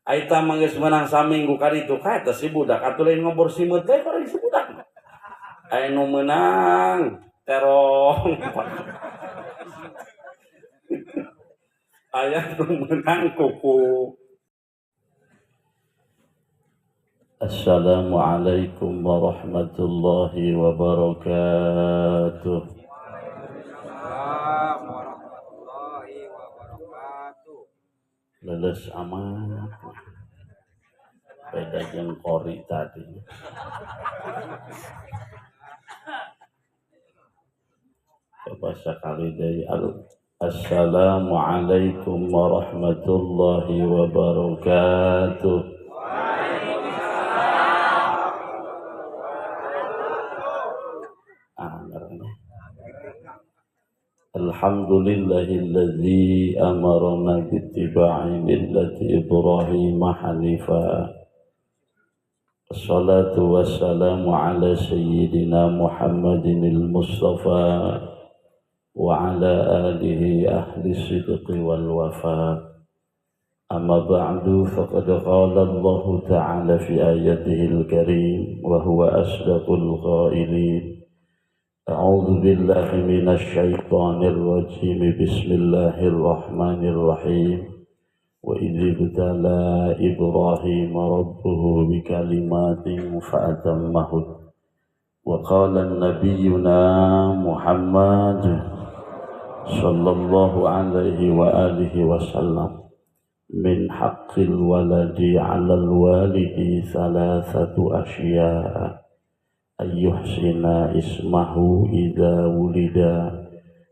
Aita manggeus menang saminggu kali itu ka eta si budak atuh lain ngobor simut teh ka si budak. Aya nu menang terong. Aya nu menang kuku. Assalamualaikum warahmatullahi wabarakatuh. Leles amat. Beda jeung kori tadi. Coba sekali dari Assalamualaikum warahmatullahi wabarakatuh. Alhamdulillahilladzi amarna bittiba'i millati Ibrahim hanifa. Assalatu wassalamu ala sayyidina Muhammadinil Mustafa wa ala alihi ahli sidqi wal wafa. Amma ba'du faqad qala Allah ta'ala fi ayatihil karim wa huwa asdaqul qailin. A'udzu billahi minasy syaithanir rajim. Bismillahirrahmanirrahim. Wa idh ibtala Ibrahim rabbuhu bikalimatin fa'atammahun. Wa qala nabiyyuna Muhammad sallallahu alaihi wa alihi wasallam min haqqil waladi 'alal walidi thalathatu asya'a. Ayyuhsina ismahu idza wulida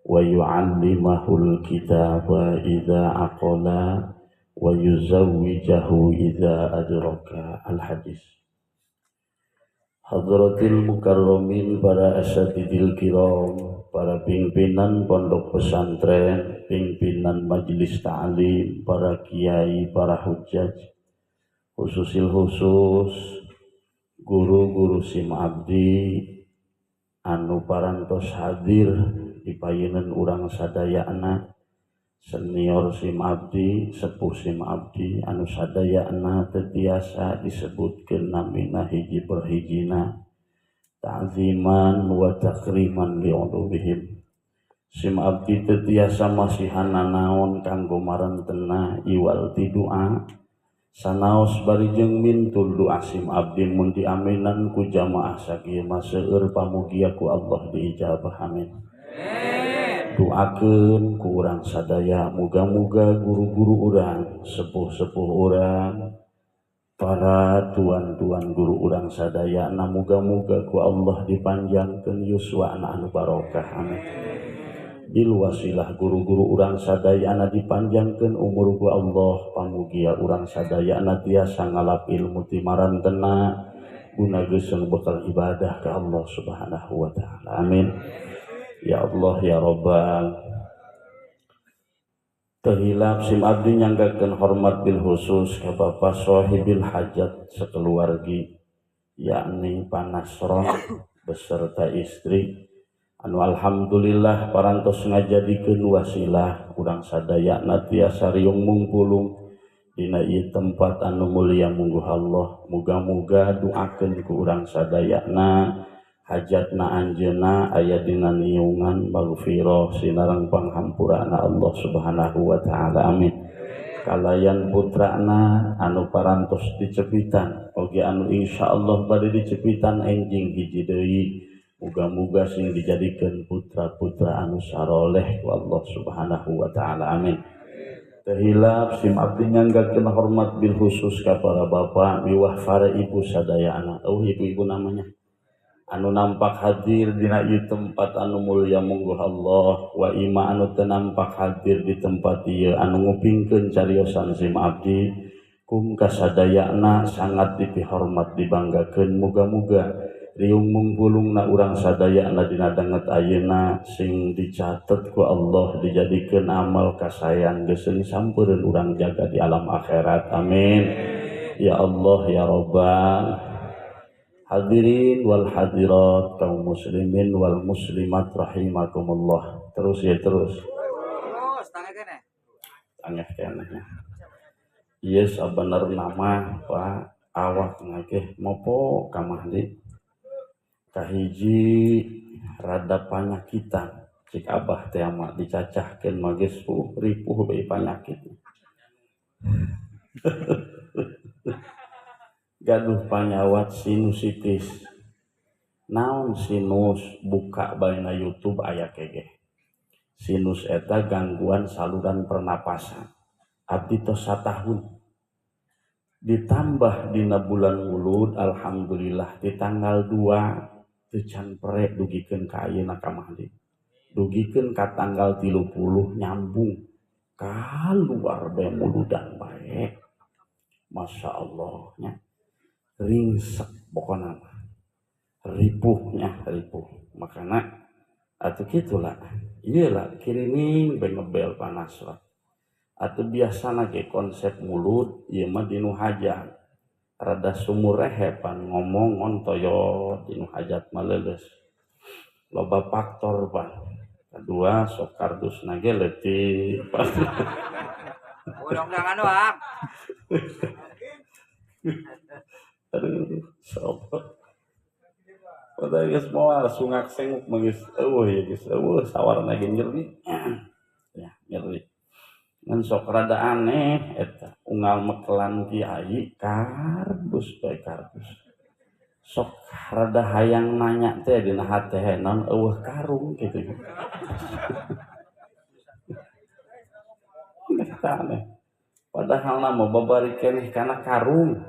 wa yu'allimahul kitaba idza aqala wa yuzawwijahu idza adraka. Al-hadis. Hadratil mukarramin, para asatidil kiram, para pimpinan pondok pesantren, pimpinan majelis ta'lim, para kiai, para hujjaj, khususil khusus guru-guru sim abdi anu parantos hadir dipayeun urang sadayana, senior sim abdi, sepuh sim abdi anu sadayana teu tiasa disebutkeun namina hiji per hijina, ta'ziman wa takriman li ulubihim. Sim abdi teu tiasa masihana naon kanggo marentena iwal ti doa. Sanaos bari jeung mintul doa sim abdi mun diaminan ku jamaah sakieu mah seueur pamugia ku Allah diijabah, amin. Doakeun ku urang sadaya muga-muga guru-guru urang, sepuh-sepuh urang, para tuan-tuan guru urang sadaya na muga-muga ku Allah dipanjangkeun yuswana anu barokah, amin. Bil wasilah guru-guru urang sadayana dipanjangkeun umur ku Allah, pamugia urang sadayana tiasa ngalap ilmu ti marantena guna geuseuh bekal ibadah ka Allah Subhanahu wa taala, amin. Ya Allah ya Rabbal. Teu hilap sim abdi nyanggakeun hormat bil khusus ka Bapak Sohibil Hajat sakeluargi, yakni Panasron beserta istri anu alhamdulillah parantos ngajadikeun wasilah urang sadayana tiasa riung mungpulung dina ieu tempat anu mulia mungguh Allah. Muga-muga doakeun ku urang sadayana hajatna anjeunna aya dina niungan maghfirah sinareng panghampurana Allah Subhanahu wa taala, amin. Kalayan putrana anu parantos dicepitan oge anu insyaallah bade dicepitan enjing hiji deui. Muga-muga sing dijadikeun putra-putra anu saroleh ku Allah Subhanahu wa taala, amin. Teu hilap sim abdi nyanggakeun hormat bil khusus ka para bapak miwah para ibu sadayana. Ibu-ibu namanya anu nampak hadir dina ieu tempat anu mulia mungguh Allah, wa ima anu teu nampak hadir di tempat ieu anu ngupingkeun cariosan sim abdi kum kasadayana sangat dipihormat dibanggakeun. Muga-muga riung mungpulungna urang sadayana dina danget ayeuna sing dicatet ku Allah dijadikeun amal kasayan geuseuh sampeureun urang jaga di alam akhirat, amin. Ya Allah ya Rabbal. Hadirin wal hadirat, kaum muslimin wal muslimat rahimakumullah. Terus ya terus. Tangeh keneh. ieu sabenerna mah Pak awak ngageh mopo ka Mahdi kahiji rada panyakitan cik abah teh mah dicacahkeun mah geus ripuh bae panyakit gaduh panyawat sinusitis naon sinus buka baina YouTube aya kege sinus eta gangguan saluran pernapasan abdi tos satahun ditambah dina bulan Mulud alhamdulillah di tanggal 2 teu can pere dugikeun ka ayeuna ka Mahdi dugikeun ka tanggal 30 nyambung kaluar bae muludan bae masya Allah nya ringsek pokona ripuh makana atuh kitulah ieu lah kirining bae ngebel panas lah atuh biasana ge konsep mulut ieu mah dinu hajat rada sumur rehe pan ngomong ngontoyot dinu hajat mah leuleus loba faktor pan kedua sok kardusna ge leutik undang-undangan doang aduh sopo padahal geus moal sungak senguk mah geus eueuh ya geus eueuh sawarna ge nyeri ya nyeri ngan sok rada aneh eta unggal mekelan kiai kardus bae kardus sok rada hayang nanya teh dina hate naon eueuh karung kitu aneh padahal nama babari keneh kana karung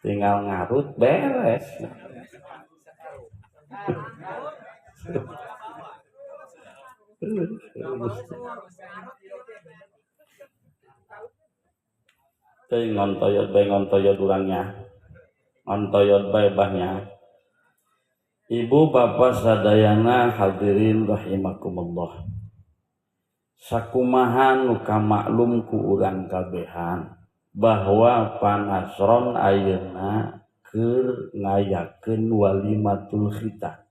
tinggal ngarut beres teh ngontoyot urangnya ngontoyot bae bahnya ibu bapak sadayana hadirin rahimakumullah sakumaha nu kamaklum ku urang kabehan bahwa panasron ayeuna keur ngayakeun walimatul khitan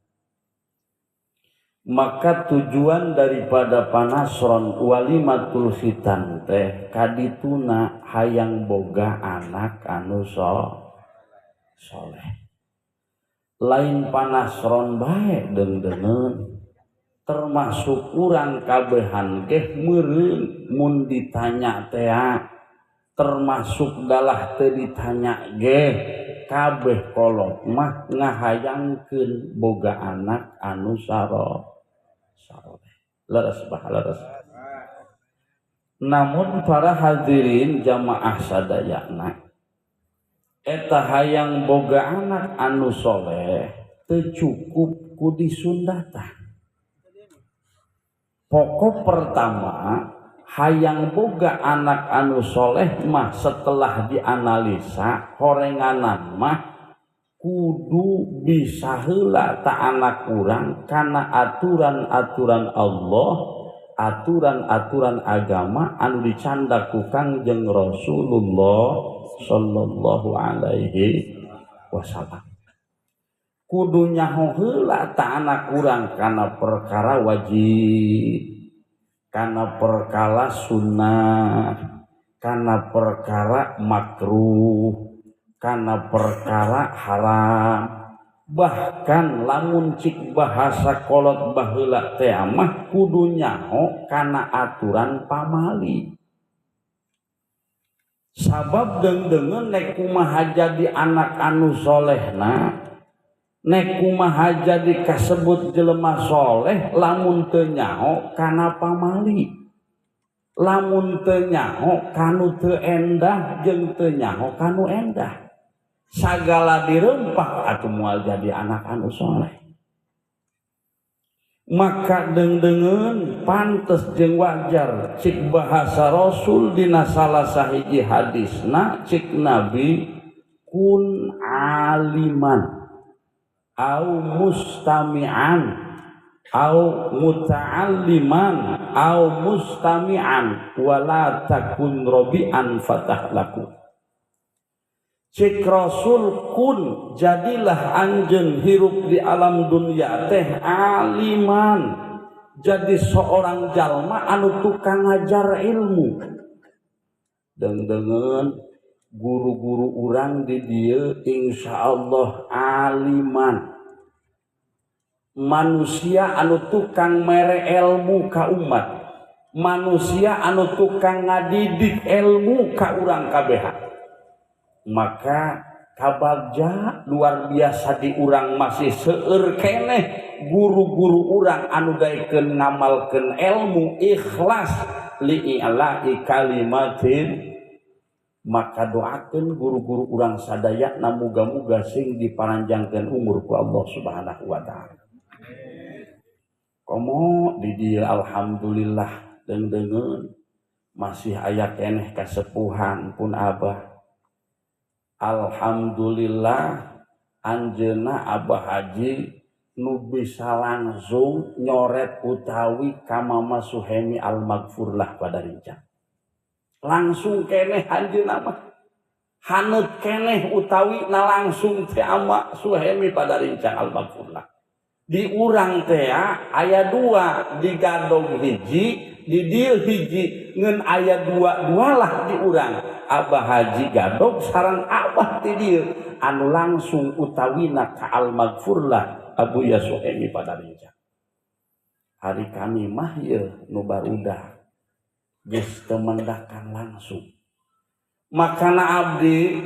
maka tujuan daripada panasron walimatul khitan teh kadituna hayang boga anak anu soleh lain panasron bae deung-deungeun termasuk urang kabehan ge meureun mun ditanya teh termasuk dalah teu ditanya ge kabeh kolot mah ngahayangkeun boga anak anu saleh leres bah leres namun para hadirin jamaah sadayana eta hayang boga anak anu soleh teu cukup ku disundatan pokok pertama hayang boga anak anu soleh mah setelah dianalisa horenganan mah kudu bisa heula ta anak urang kana aturan-aturan Allah aturan-aturan agama anu dicanda ku Kangjeng Rasulullah sallallahu alaihi wasallam kudu nyaho heula ta anak urang kana perkara wajib kana perkara sunnah kana perkara makruh kana perkara haram bahkan lamun cik bahasa kolot baheula teh mah kudu nyaho kana aturan pamali sabab deung-deungeun nek kumaha jadi anak anu solehna nek kumaha jadi kasebut jelema soleh lamun teu nyaho kana pamali lamun teu nyaho kanu teu endah jeung teu nyaho kanu endah sagala dirempak atuh moal jadi anak anu soleh maka deung-deungeun pantes jeung wajar cik bahasa Rasul dina salah sahiji hadisna cik Nabi kun aliman au mustami'an au muta'alliman au mustami'an wala takun rabi'an fatahlaku cik Rasul kun jadilah anjeun hirup di alam dunia teh aliman jadi seorang jalma anu tukang ngajar ilmu dengan guru-guru urang di dieu insyaallah aliman manusia anu tukang mere ilmu ka umat manusia anu tukang ngadidik ilmu ka urang kabeh maka kabagja luar biasa di urang masih seueur keneh guru-guru urang anu daekeun ngamalkeun ilmu ikhlas li'ilai kalimatin maka doakeun guru-guru urang sadayana muga-muga sing diparanjangkeun umur ku Allah Subhanahu wa taala. Komo di dieu alhamdulillah deung-deungeun masih aya keneh kasepuhan pun abah. Alhamdulillah anjeunna Abah Haji nu bisa langsung nyoret utawi ka Mama Suhemi Al-Maghfurlah pada rincang. Langsung keneh anjeunna mah haneut keneh utawi na langsung teh Ama Suhemi pada rincang Al-Maghfurlah. Di urang teh aya 2 di Gadog hiji di dieu hiji ngeun aya 2 lah di urang Abah Haji Gadog sareng Abah ti dieu anu langsung utawina ka Al-Maghfurlah Abu Yasuhemi pada rincang. Hari kami mah ieu nu barudak geus teu mendakan langsung. Makana abdi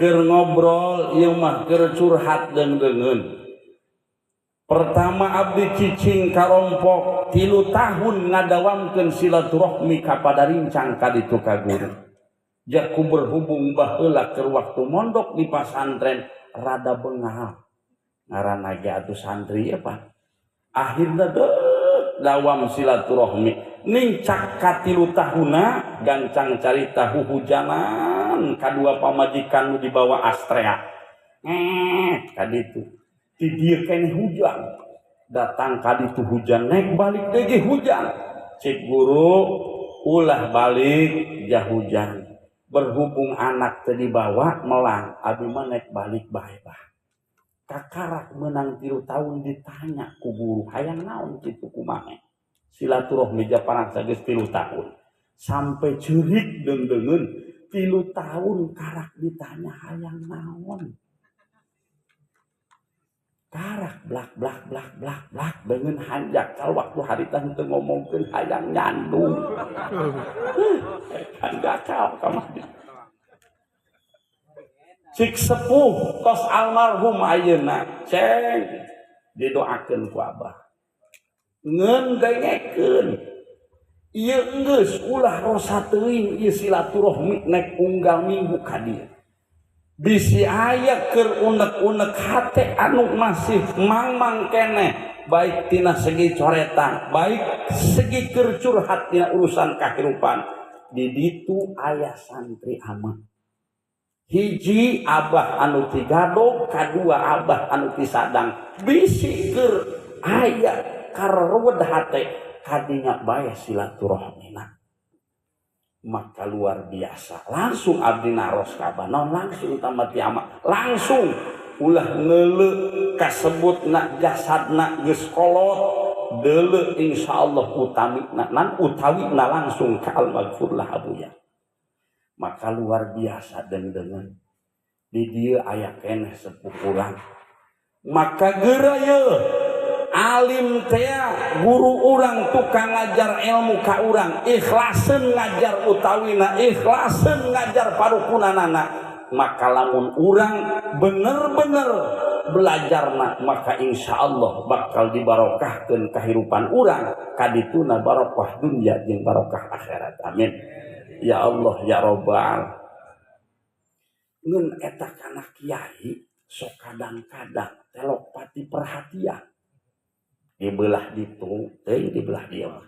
keur ngobrol ieu mah keur curhat deung-deungeun. Pertama abdi cicing karompok 3 tahun ngadawamkeun silaturahmi ka padarincang ka ditu ka guru. Jaku berhubung baheula keur waktu mondok di pasantren rada beunghal. Ngaranna ge atuh santri ya Pak. Akhirna dawam silaturahmi. Nincak ka 3 tahunna gancang carita huhujanan kadua pamajikan nu dibawa Astrea. Ka ditu. Di dieu keneh hujan datang kali itu hujan naik balik lagi hujan cik guru ulah balik jah hujan berhubung anak tadi bawa melang abi mah naik balik bae bah kakarak menang 3 tahun ditanya ku guru hayang naon kitu kumaha silaturahmi japarang sageus 3 tahun sampai ceurik deung-deungeun 3 tahun karak ditanya hayang naon karak blak dengan hanjak kalau waktu harita teu ngomongkeun hayang nyandung hanjak kal kamari cik sepuh tos almarhum ayeuna ceng didoakeun ku abah ngeun dengekeun ieu geus ulah rosa teuing ieu silaturahmi naik unggal minggu ka dieu bisi aya keur unek-unek hate anu masih mangmang keneh baik tina segi coretan baik segi keur curhat tina urusan kahirupan di ditu aya santri ama hiji abah anu ti Gadog kadua abah anu ti Sadang bisi keur aya kareuwed hate kadinya bae silaturahmina maka luar biasa langsung abdi naros kabanon langsung tamati ama langsung ulah ngeuleuh kasebutna jasadna geus kolot deuleuh insyaallah utawina langsung ka Al-Maghfurlah abuya maka luar biasa deung-deungeun di dieu aya keneh sepuh urang maka geureuh alim teh guru urang tukang ngajar ilmu ka urang ikhlaseun ngajar utawina ikhlaseun ngajar parukunanana maka lamun urang bener-bener belajarna maka insyaallah bakal dibarokahkeun kahirupan urang kadituna barokah dunya jeung barokah akhirat amin ya Allah ya Rabbal ngeun eta kana kiai sok kadang-kadang telok pati perhatian dibelah ditu teuing dibelah dia mah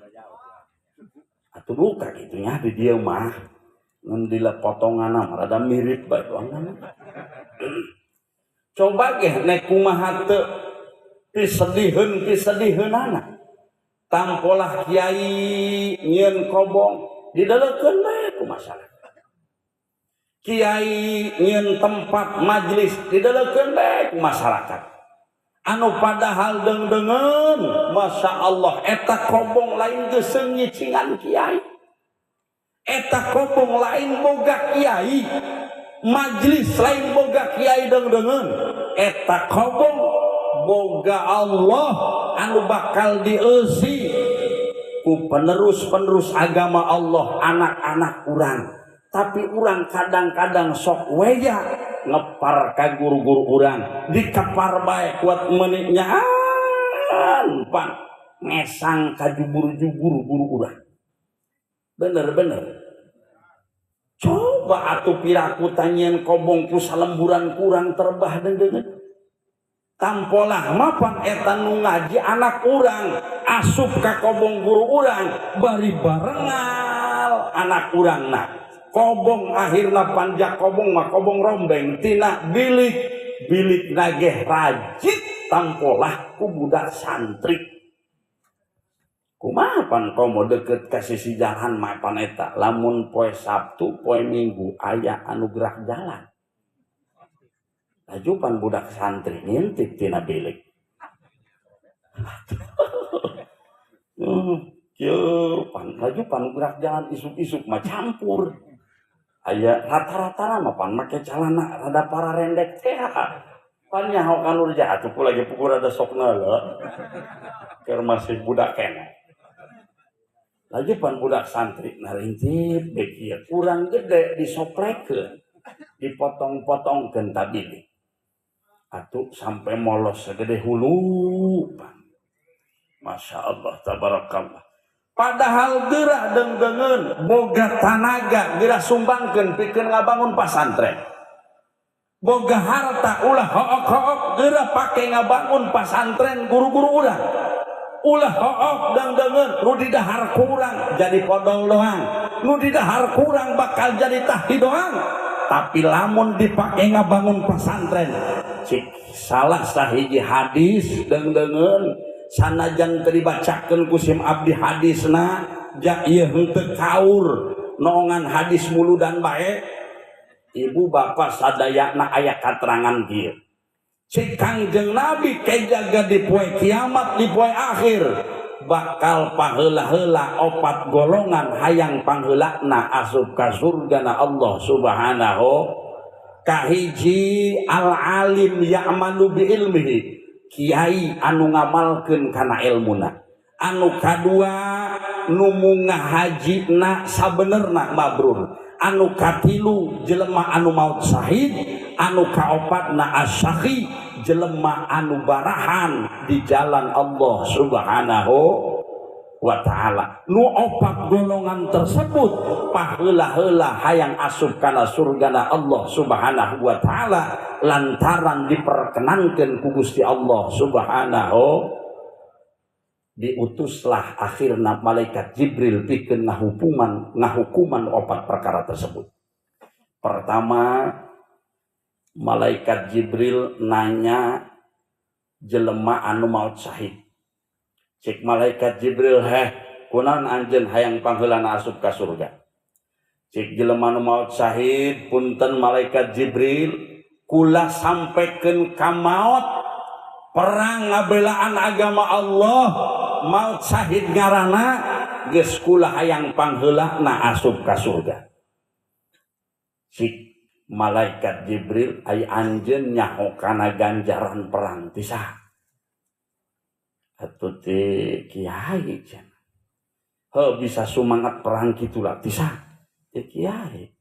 atuh duka kitunya di dieu mah mun dila potonganna rada mirip bae doang coba ge nek kumaha teu pisediheunana tampolah kiai nyieun kobong didelekeun bae ku masyarakat kiai nyieun tempat majlis didelekeun bae ku masyarakat anu padahal masya Allah eta kobong lain geus nyicingan kiai eta kobong lain boga kiai, majlis lain boga kiai deng-dengen, eta kobong boga Allah anu bakal dieusi ku penerus-penerus agama Allah, anak-anak urang. Tapi urang kadang-kadang sok weya ngepar ka guru-guru urang, dikepar bae kuat meniknya pan ngesang ka jubur-jubur guru urang. Bener-bener. Coba atuh piraku tanyian kobong ku salemburan kurang terbah dengan tampolah mapan eta nu ngaji anak urang asup ka kobong guru urang bari barengal anak urang na kobong akhirna panjak kobong mah kobong rombeng tina bilik nageh rajit tampolah ku budak santri. Kumaha pan komo deket ka sisi jalan mapan eta lamun poe Sabtu poe Minggu aya anu gerak jalan. Lajupan budak santri ngintip tina bilik. Lajupan gerak jalan isuk-isuk mah campur. Aya rata-rata mah pan make calana rada pararendek teh. Pan nyaho kan urja atuh lagi pukul rada sokna lah. Keur masih budak keneh. Lajupan budak santri narintip deuk ieu kurang gede disoplekeun. Dipotong-potongkeun ta bilik. Atuh sampai molos segede hulu. Masya Allah tabarakallah. Padahal geura deng-dengeun boga tanaga geura sumbangkeun pikeun ngabangun pasantren. Boga harta ulah hook-hook geura pake ngabangun pasantren guru-guru urang. Ulah hook deng-dengeun nu di dahar kurang jadi podol doang. Nu di dahar kurang bakal jadi tahdi doang. Tapi lamun dipake ngabangun pasantren cik salah sahiji hadis deng-dengeun sanajan teu dibacakeun ku sim abdi hadisna ja ieu henteu kaur nongan hadis muludan bae ibu bapak sadayana aya katerangan kieu cik Kangjeng Nabi kejaga di poe kiamat di poe akhir bakal paheula-heula opat golongan hayang pangheulana asup ka surgana Allah Subhanahu kahiji al-alim ya'malu bi ilmihi kiai anu ngamalkeun kana ilmuna anu kadua nu mungah hajina sabenerna mabrur anu katilu jelema anu maut syahid anu kaopatna asy-syaqi jelema anu barahan di jalan Allah Subhanahu wa ta'ala. Nu opat golongan tersebut paheula-heula hayang asup kana surgana Allah Subhanahu wa ta'ala lantaran diperkenankeun ku Gusti Allah Subhanahu. Diutuslah akhirna malaikat Jibril pikeun ngahukuman opat perkara tersebut. Pertama, malaikat Jibril nanya jelema anu maut syahid. Cik malaikat Jibril, kunaon anjeun hayang pangheulana asup ka surga? Cik jelema anu maut syahid, punten malaikat Jibril, kula sampekeun ka maut perang ngabelaan agama Allah, maut syahid ngaranna geus kula hayang pangheulana asup ka surga. Cik malaikat Jibril, ai anjeun nyaho kana ganjaran perang ti saha? Atuh teh kiai cenah. Heuh bisa sumangat perang kitu lah ti saha? Teh kiai.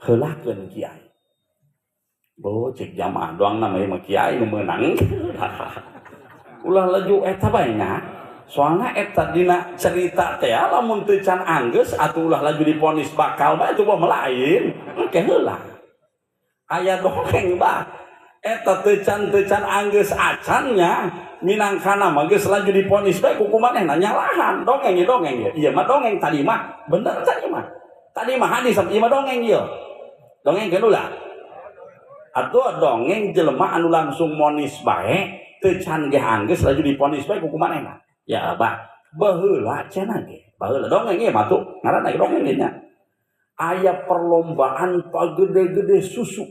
Heulakeun kiai. Boh cek jamaah doang nama mah kiai nu meunang. Ulah laju eta bae nya. Soalna eta dina cerita teh lamun teu can anggeus atuh ulah laju diponis bakal bae coba melain. Engke heula. Aya dongeng bah. Eta teu can anggeus acannya minangkana mah geus laju diponis bae ku kumanehna nyalahan dongeng ieu. Ieu mah dongeng tadi mah. Bener tadi mah. Tadi mah hadis ieu mah dongeng ieu. Dongeng keun ulah. Atuh dongeng jelema anu langsung monis bae teu can ge anggeus laju diponis bae ku kumanehna. Ya bah, baheula cenah ge. Baheula dongeng ieu mah tuh ngaranna dongeng ge nya. Aya perlombaan pagede-gede susu.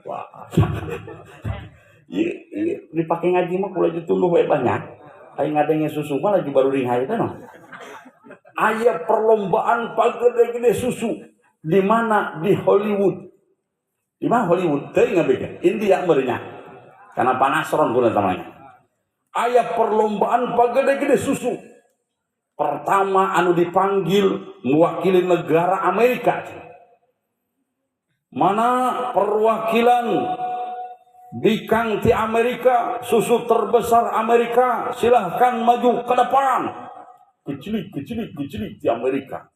Wah. Ieu dipake ngaji mah kula dituluh we banyak. Ai ngadenge susu mah lagi baru ring hayu teh no. Aya perlombaan pagede-gede susu. Di mana? Di Hollywood. Di mana Hollywood? Teuing ngabega. India merenya. Karena panasron kuna namanya. Aya perlombaan pagede-gede susu. Pertama anu dipanggil mewakili negara Amerika. Mana perwakilan bikang ti Amerika, susu terbesar Amerika, silahkan maju ke depan. Kecilik di Amerika.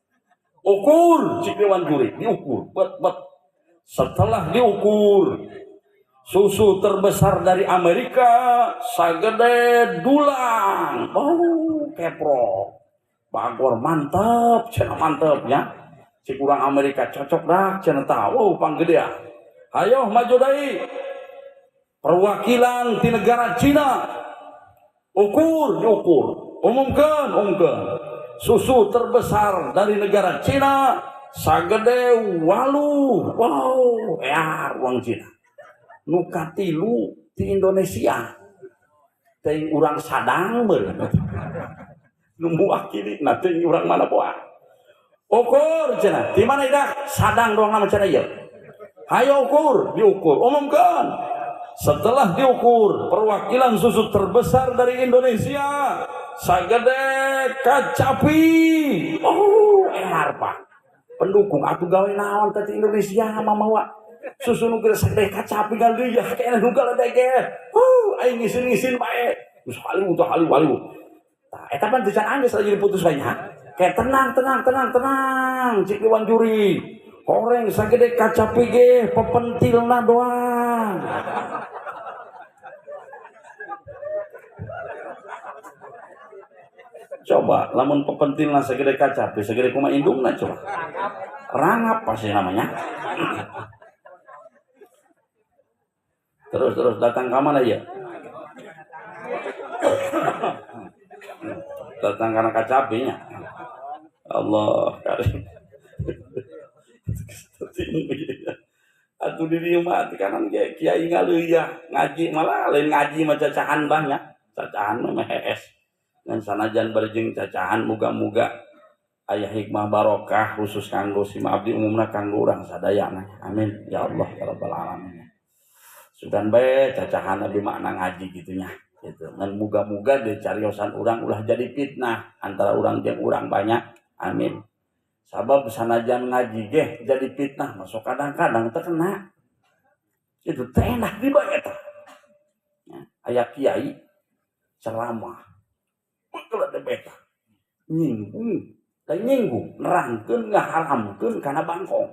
Ukur cik dewan juri, diukur, bet. Setelah diukur, susu terbesar dari Amerika sagede dulang. Oh, kepro. Bagor mantap, cenah mantapnya. Cik urang Amerika cocok dah, cenah tahu panggede. Hayo maju deui. Perwakilan di negara Cina. Diukur. Umumkan. Susu terbesar dari negara Cina sagede 8. Wow, ya uang Cina. Nu katilu di Indonesia. Teuing urang sadang beul. Nu mewakili na teuing urang mana poa. Ukur cenah. Di mana idak? Sadang doang nama cenah ieu. Hayo diukur, umumkan. Setelah diukur, perwakilan susu terbesar dari Indonesia sagede kacapi. Oh, Pak. Pendukung atuh gawe naon teh Indonesia mamawa. Susu nu geus sagede kacapi galeuh ya kene nu galedege. Aing ngisin bae. Geus haliwuh. Tah eta pan teu can anggeus lagi diputus bae nya. Kayak tenang. Cik Iwan juri. Koreng sagede kacapi ge pepentilna doang. Coba lamun pepentilna segede kacapi segede kumaha indungna coba. Rangap pasti namanya. Terus datang ke mana ya? Datang karena kacapinya. Allah karim. Atuh di dieu mah kanan ge kiai ngaleuyah ngaji malah lain ngaji mah cacahan banyak. Cacahan mah hees. Dan sanajan berjeng cacahan muga-muga aya hikmah barokah khusus kanggo si abdi umumna kanggo urang sadayana. Amin ya Allah ya rabbal alamin. Sudan bae cacahan abdi makna ngaji gitunya gitu. Dan muga-muga di cariosan urang ulah jadi fitnah antara urang jeung urang banyak. Amin. Sabab sanajan ngaji ge jadi fitnah masuk kadang-kadang terkena. Itu teh enak di bae eta. Ya, aya kiai ceramah betul ada beta nyinggung nerangkeun ngaharamkeun kana bangkong.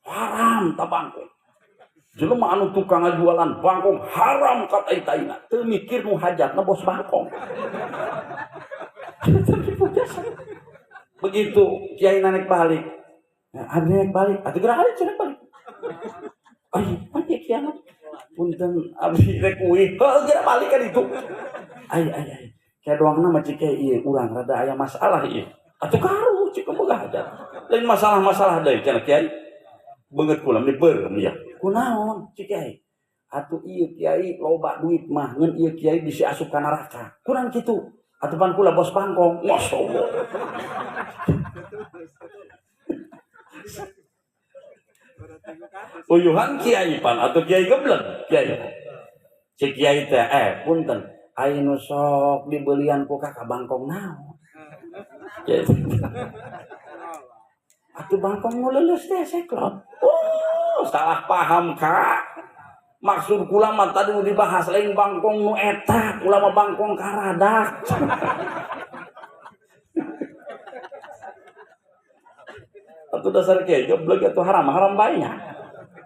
Haram ta bangkong. Jelema anu tukang ngajualan bangkong haram ka tai-taina. Teu mikir nu hajatna bos bangkong. Begitu kiai naik balik. Abdi naik balik, atuh geura hari cenah balik. Ai kiai punten abdi rek uih. Heuh geura balik ka ditu. Ai. Kayak doangna mah cik ieu urang rada aya masalah ieu. Atuh karu cik boga hajat. Lain masalah deui cenah kiai. Beungeut kula dibeureum ya. Kunaon cik kiai? Atuh ieu kiai loba duit mah ngeun ieu kiai bisa asup ka neraka. Kurang kitu. Atuh pan kula bos bangkong. Masyaallah. Uyuhan kiai pan atuh kiai geblek kiai. Cik kiai teh punten. Ainu sok dibelian ku ka bangkong naon. Atuh bangkong nu leuleus teh seklot. Salah paham Kak. Maksud kula mah tadi nu dibahas lain bangkong nu eta, kula mah bangkong karadak. Atuh dasar kieu goblok atuh haram bae nya.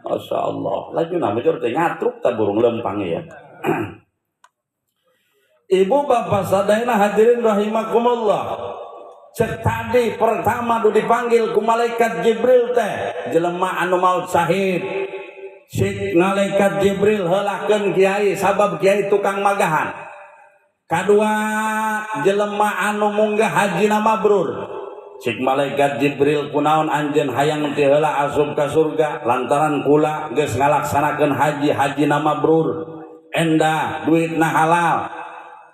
Masyaallah. Lajuna mah teh ngatruk ta burung lempang ya. Ibu bapak sadayana hadirin rahimakumullah. Cek tadi pertama du dipanggil ku malaikat Jibril teh jelema anu maut syahid. Si malaikat Jibril heulakeun kiai sabab kiai tukang magahan. Kadua jelema anu munggah hajina mabrur. Cik malaikat Jibril kunaon anjeun hayang teh heula asup ka surga lantaran kula geus ngalaksanakeun hajina mabrur. Endah duitna halal.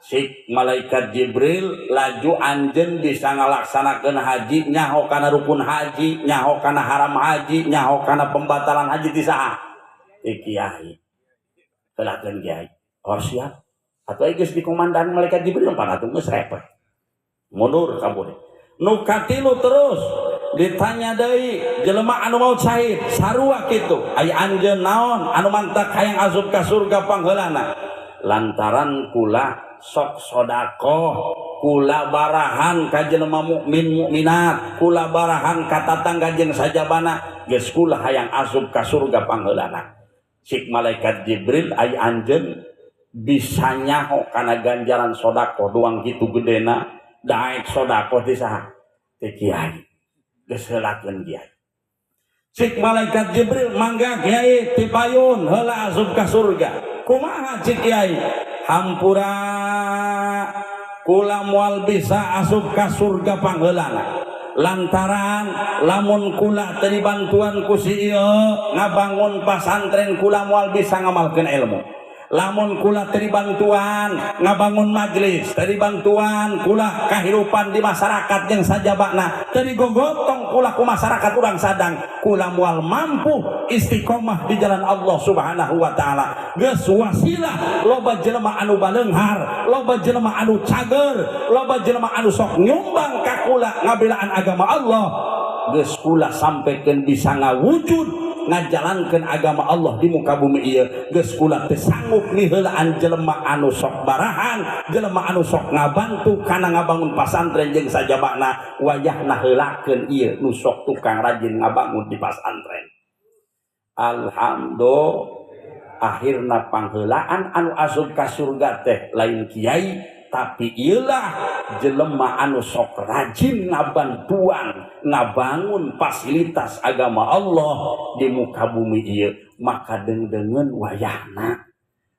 si malaikat Jibril laju anjeun bisa ngalaksanakeun haji nyaho kana rukun haji, nyaho kana haram haji, nyaho kana pembatalan haji ti saha? Ti kiai. Telakeun kiai. Oh siap. Atuh geus dikomandan malaikat Jibril panatuh geus repot. Mundur kabur. Nu katilu terus ditanya deui jelema anu maut syahid sarua kitu aya anjeun naon anu mantak hayang asup ka surga pangheulana lantaran kula sok sodako kula barahan ka jelema mukmin mukminat kula barahan ka tatangga jeung sajabana geus kula hayang asup ka surga pangheulana sik malaikat Jibril aya anjeun bisa nyaho kana ganjaran sodako doang kitu gedena daek sodako ti saha ti kiai geus heulakeun kiai. Cik malaikat Jibril mangga kiai ti payun heula asup ka surga. Kumaha cik kiai? Hampura kula moal bisa asup ka surga pangheulana. Lantaran lamun kula teu dibantuan ku si ieu ngabangun pasantren kula moal bisa ngamalkeun ilmu. Lamun kula teri bantuan ngabangun majelis, teri bantuan kula kahirupan di masyarakat yang sajabana, teri gogotong kula ku masyarakat urang sadang, kula mual mampu istiqomah di jalan Allah Subhanahu wa taala. Geus wasilah loba jelema anu baleunghar, loba jelema anu cager, loba jelema anu sok nyumbang ka kula ngabelaan agama Allah. Geus kula sampekeun bisa ngawujud ngajalankeun agama Allah di muka bumi ieu geus kula teu sanggup niheulaan jelema anu sok barahan jelema anu sok ngabantu kana ngabangun pasantren jeung sajabana wayahna heulakeun ieu nu sok tukang rajin ngabangun di pasantren. Alhamdulillah akhirna pangheulaan anu asup ka surga teh lain kiai tapi iyalah jelema anu sok rajin ngabantuan ngabangun fasilitas agama Allah di muka bumi ieu maka dengdengeun wayahna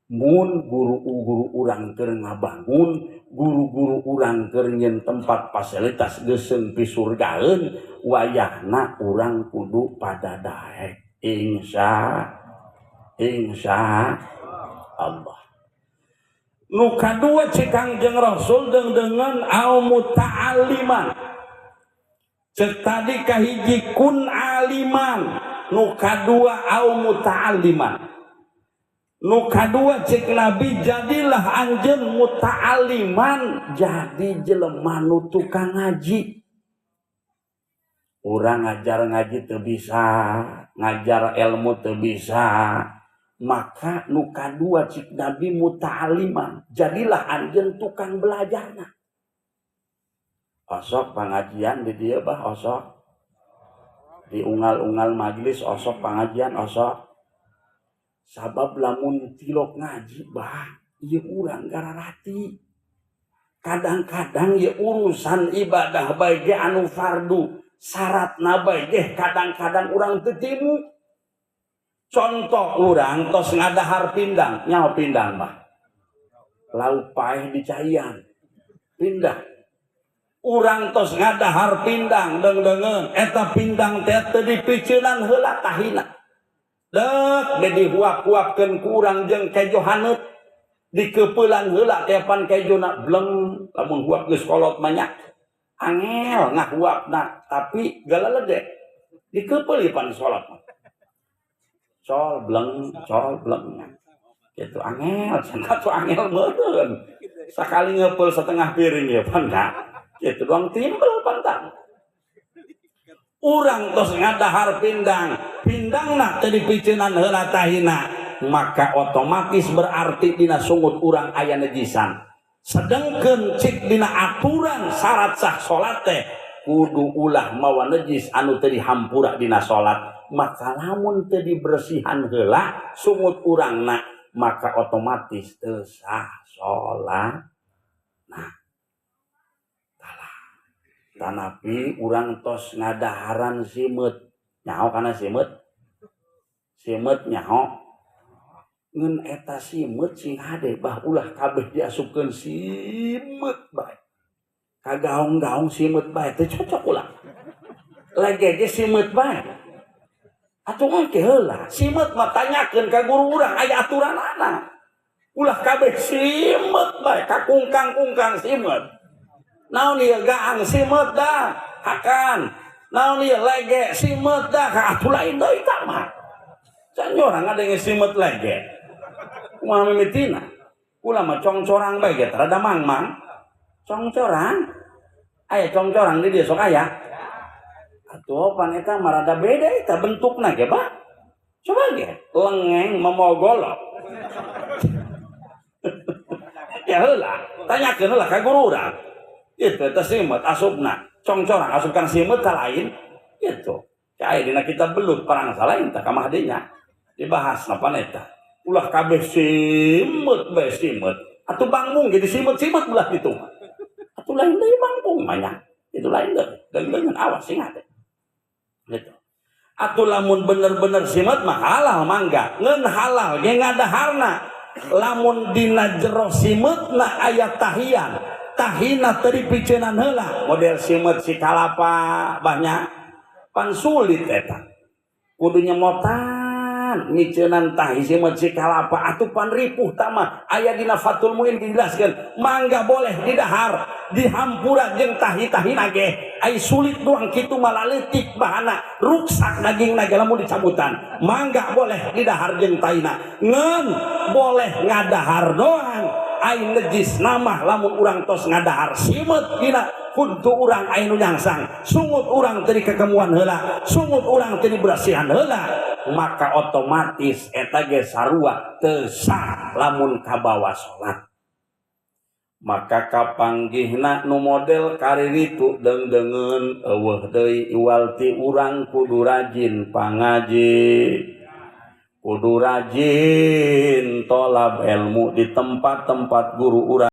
mun guru-guru urang keur ngabangun guru-guru urang keur nyeun tempat fasilitas geusseun pisurgaeun wayahna urang kudu pada daek insya Allah. Nu kadua cek Kangjeng Rasul dengan au muta'alliman. Cek tadi kahiji kun aliman, nu kadua au muta'alliman. Nu kadua cek Nabi jadilah anjeun muta'alliman, jadi jelema nu tukang ngaji. Urang ngajar ngaji teu bisa, ngajar ilmu teu bisa. Maka nu kadua cik Nabi muta'aliman jadilah anjeun tukang belajarna osok pengajian di dieu bah osok di unggal-unggal majelis osok pengajian osok sabab lamun tilok ngaji bah ieu urang gararati kadang-kadang ieu urusan ibadah bae ge anu fardu syaratna bae ge kadang-kadang urang teu timu. Contoh orang tos ngadahar pindang, nyawa pindang mah lauk paeh di caian pindah. Urang tos ngadahar pindang deng-dengeun eta pindang teh teu dipiceunan heula tahina. Dek ge dihuap-huapkeun ku urang jeung kejo haneut dikeupelan heula tepan kejona bleng lamun huap geus kolot banyak angel ngahuapna tapi galalede dikeupel pan salat mah. Col bleng gitu angel cenah tuh angel meureun sakali ngeupel setengah piring ya panda gitu doang timbel pantang urang tos ngadahar pindangna teu dipiceunan heula tahina maka otomatis berarti dina sungut urang aya najisan sedengkeun cik dina aturan syarat sah salat teh kudu ulah mawa najis anu teu dihampura dina salat. Maka lamun teu dibersihan heula sungut urangna maka otomatis teu sah salat. Nah, tanapi urang tos ngadaharan simeut nyaho kana simeut nyaho ngeun eta simeut sing hade bah ulah kabeh diasupkeun simeut bae kagaong-gaong simeut bae teu cocok ulah legege simeut bae. Atuh engke heula simeut mah tanyakeun ka guru urang aya aturanana ulah kabeh simet bae kakungkang-kungkang simet. Naon ieu gaang simet dah akan. Naon ieu lege simet dah ka atuh lain deui tah mah. Sanyorang ngadenge simet lege. Kumaha mimitina? Ulah mah congcorang bae ge rada mangmang. Congcorang. Aya congcorang di dieu sok aya. Atuh pan eta mah rada beda eta bentukna ge, Pak. Coba ge lengeng memogolok. Ya heula, tanyakeun heula ka guru urang. Itu eta simet asupna, congcorang asup kana simet ka lain. Gitu. Cai dina kita belut perang salain tah ka mah dinya. Dibahas napa eta. Ulah kabeh simet bae simet. Atuh bangmung jadi simet-simet ulah kitu. Atuh lain deui bangmung mah nya. Itu lain deui. Dengan awas ingat. Gitu. Atuh lamun bener-bener simet mah halal mangga. Ngeun halal ge ngadaharna. Lamun dina jero simetna aya tahian, tahina teu dipiceunan heula model simet si kalapa banyak pan sulit eta kudu nyemotan ngiceunan tahi simet si kalapa atuh pan ripuh tah mah aya dina Fathul Muin dijelaskeun mangga boleh didahar dihampura jeung tahi-tahina ge ai sulit doang kitu mah laletik bahana ruksak dagingna ge lamun dicabutan mangga boleh didahar jeung tahina ngeun boleh ngadahar doang ai nejis namah lamun urang tos ngadahar simet dina kudu urang ai nu nyangsang sungut urang teu dikekemuan heula sungut urang teu diberasihan heula maka otomatis eta ge sarua teu sah lamun kabawa salat. Maka kapanggihna nu model kariritu dengdengeun eueuh deui iwalti urang kudu rajin pangaji kudu rajin tolab ilmu di tempat-tempat guru urang